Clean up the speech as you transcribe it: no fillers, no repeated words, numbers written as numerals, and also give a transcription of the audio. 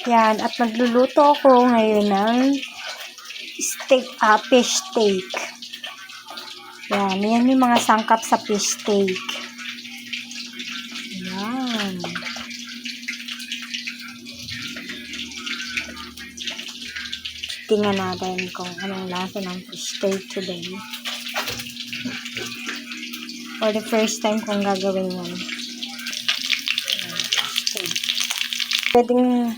Yan, at magluluto ako ngayon ng steak, fish steak. Yan yung mga sangkap sa fish steak. Yan. Tingnan natin kung anong lasa ng fish steak today. For the first time kong gagawin yan. Pwedeng